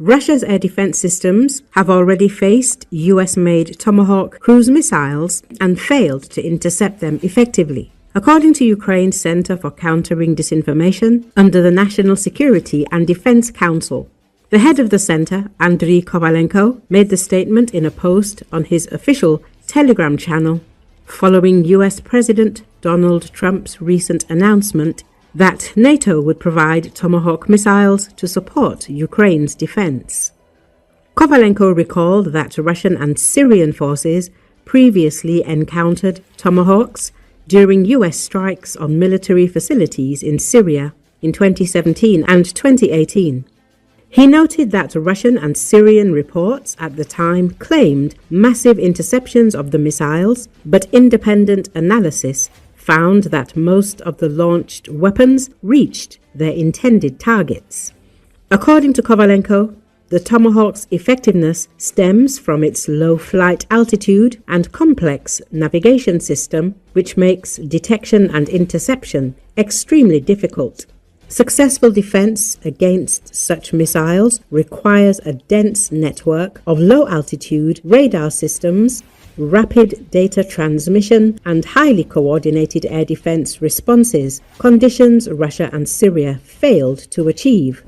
Russia's air defense systems have already faced US-made Tomahawk cruise missiles and failed to intercept them effectively. According to Ukraine's Center for Countering Disinformation under the National Security and Defense Council, the head of the center, Andriy Kovalenko, made the statement in a post on his official Telegram channel following US President Donald Trump's recent announcement that NATO would provide Tomahawk missiles to support Ukraine's defense. Kovalenko recalled that Russian and Syrian forces previously encountered Tomahawks during US strikes on military facilities in Syria in 2017 and 2018. He noted that Russian and Syrian reports at the time claimed massive interceptions of the missiles, but independent analysis found that most of the launched weapons reached their intended targets. According to Kovalenko, the Tomahawk's effectiveness stems from its low flight altitude and complex navigation system, which makes detection and interception extremely difficult. Successful defense against such missiles requires a dense network of low-altitude radar systems, rapid data transmission, and highly coordinated air defense responses, conditions Russia and Syria failed to achieve.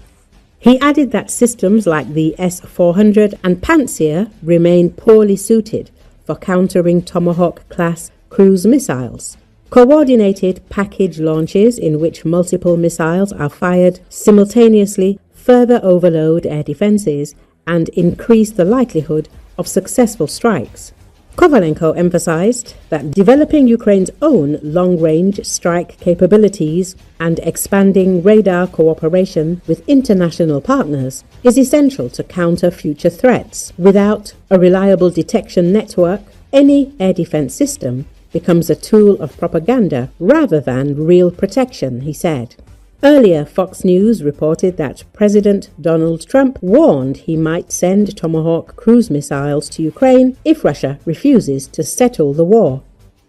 He added that systems like the S-400 and Pantsir remain poorly suited for countering Tomahawk-class cruise missiles. Coordinated package launches in which multiple missiles are fired simultaneously further overload air defenses and increase the likelihood of successful strikes. Kovalenko emphasized that developing Ukraine's own long-range strike capabilities and expanding radar cooperation with international partners is essential to counter future threats. Without a reliable detection network, any air defense system becomes a tool of propaganda rather than real protection, he said. Earlier, Fox News reported that President Donald Trump warned he might send Tomahawk cruise missiles to Ukraine if Russia refuses to settle the war.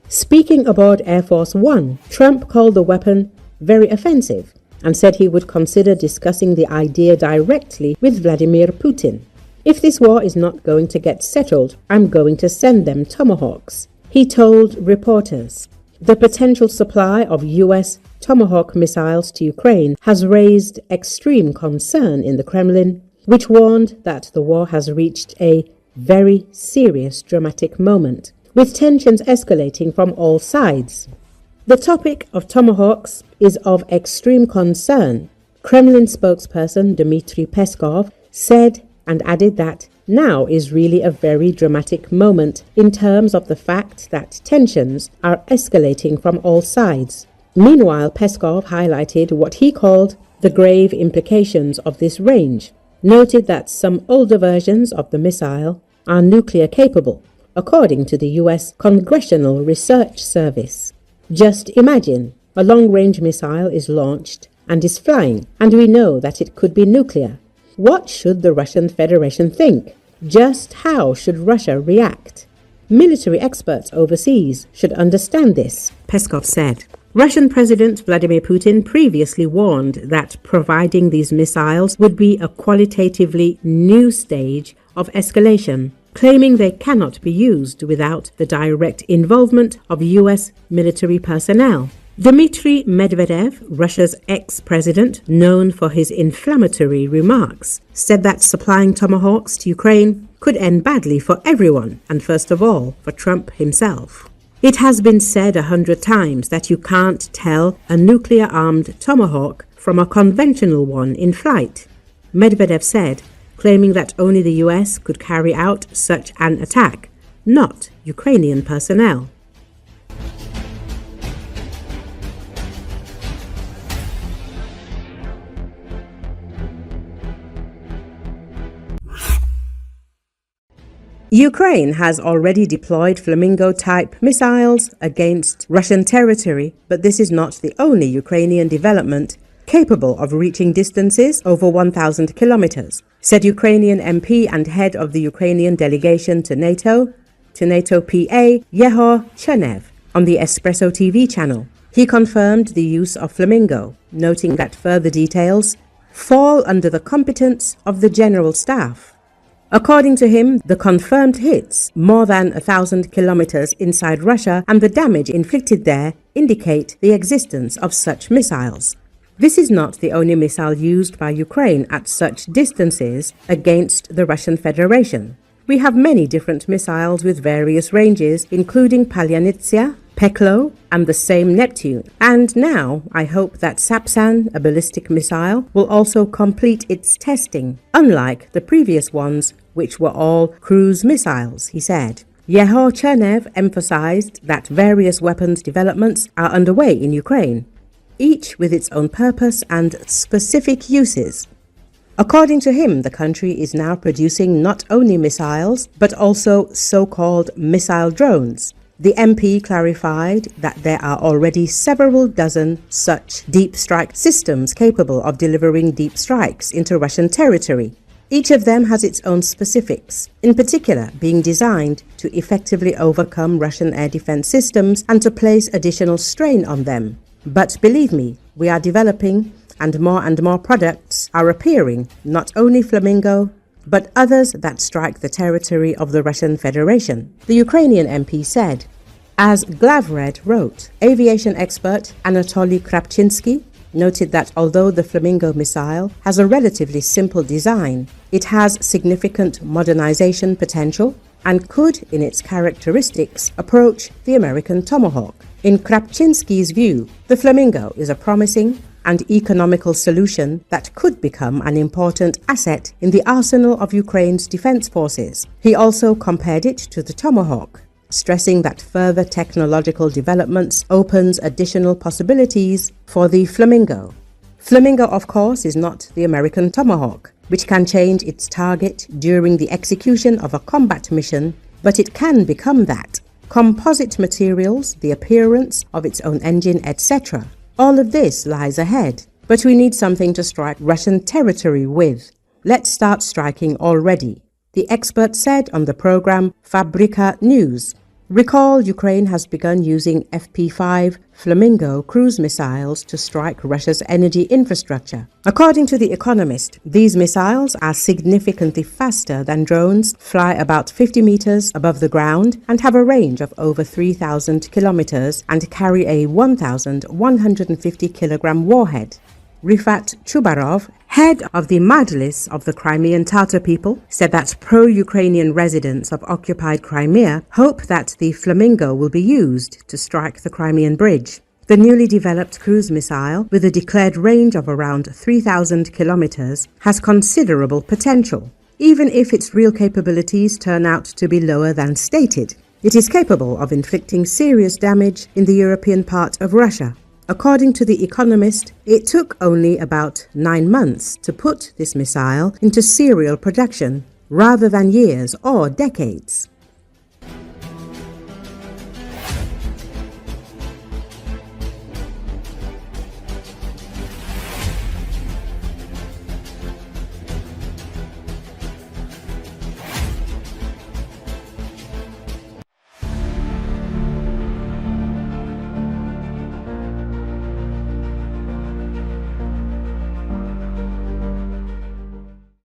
Speaking aboard Air Force One, Trump called the weapon very offensive and said he would consider discussing the idea directly with Vladimir Putin. If this war is not going to get settled, I'm going to send them Tomahawks, he told reporters. The potential supply of US Tomahawk missiles to Ukraine has raised extreme concern in the Kremlin, which warned that the war has reached a very serious dramatic moment, with tensions escalating from all sides. The topic of Tomahawks is of extreme concern, Kremlin spokesperson Dmitry Peskov said, and added that now is really a very dramatic moment in terms of the fact that tensions are escalating from all sides. Meanwhile, Peskov highlighted what he called the grave implications of this range, noted that some older versions of the missile are nuclear capable, according to the US Congressional Research Service. Just imagine, a long-range missile is launched and is flying, and we know that it could be nuclear. What should the Russian Federation think? Just how should Russia react? Military experts overseas should understand this, Peskov said. Russian President Vladimir Putin previously warned that providing these missiles would be a qualitatively new stage of escalation, claiming they cannot be used without the direct involvement of US military personnel. Dmitry Medvedev, Russia's ex-president, known for his inflammatory remarks, said that supplying Tomahawks to Ukraine could end badly for everyone, and first of all, for Trump himself. It has been said 100 times that you can't tell a nuclear-armed Tomahawk from a conventional one in flight, Medvedev said, claiming that only the US could carry out such an attack, not Ukrainian personnel. Ukraine has already deployed Flamingo-type missiles against Russian territory, but this is not the only Ukrainian development capable of reaching distances over 1,000 kilometers, said Ukrainian MP and head of the Ukrainian delegation to NATO PA, Yehor Chenev, on the Espresso TV channel. He confirmed the use of Flamingo, noting that further details fall under the competence of the General Staff. According to him, the confirmed hits, more than 1,000 kilometers inside Russia, and the damage inflicted there indicate the existence of such missiles. This is not the only missile used by Ukraine at such distances against the Russian Federation. We have many different missiles with various ranges, including Palyanitsia, Peklo, and the same Neptune. And now, I hope that Sapsan, a ballistic missile, will also complete its testing, unlike the previous ones, which were all cruise missiles, he said. Yehor Chernev emphasized that various weapons developments are underway in Ukraine, each with its own purpose and specific uses. According to him, the country is now producing not only missiles, but also so-called missile drones. The MP clarified that there are already several dozen such deep strike systems capable of delivering deep strikes into Russian territory. Each of them has its own specifics, in particular being designed to effectively overcome Russian air defense systems and to place additional strain on them. But believe me, we are developing, and more products are appearing, not only Flamingo, but others that strike the territory of the Russian Federation, the Ukrainian MP said. As Glavred wrote, aviation expert Anatoly Krapchinsky noted that although the Flamingo missile has a relatively simple design, it has significant modernization potential and could, in its characteristics, approach the American Tomahawk. In Krapchinsky's view, the Flamingo is a promising and economical solution that could become an important asset in the arsenal of Ukraine's defense forces. He also compared it to the Tomahawk, stressing that further technological developments opens additional possibilities for the Flamingo. Flamingo, of course, is not the American Tomahawk, which can change its target during the execution of a combat mission, but it can become that. Composite materials, the appearance of its own engine, etc. All of this lies ahead, but we need something to strike Russian territory with. Let's start striking already, the expert said on the program Fabrika News. Recall, Ukraine has begun using FP5 Flamingo cruise missiles to strike Russia's energy infrastructure. According to The Economist, these missiles are significantly faster than drones, fly about 50 meters above the ground, and have a range of over 3,000 kilometers and carry a 1,150 kilogram warhead. Rifat Chubarov, head of the Majlis of the Crimean Tatar people, said that pro-Ukrainian residents of occupied Crimea hope that the Flamingo will be used to strike the Crimean Bridge. The newly developed cruise missile, with a declared range of around 3,000 kilometers, has considerable potential, even if its real capabilities turn out to be lower than stated. It is capable of inflicting serious damage in the European part of Russia. According to The Economist, it took only about 9 months to put this missile into serial production, rather than years or decades.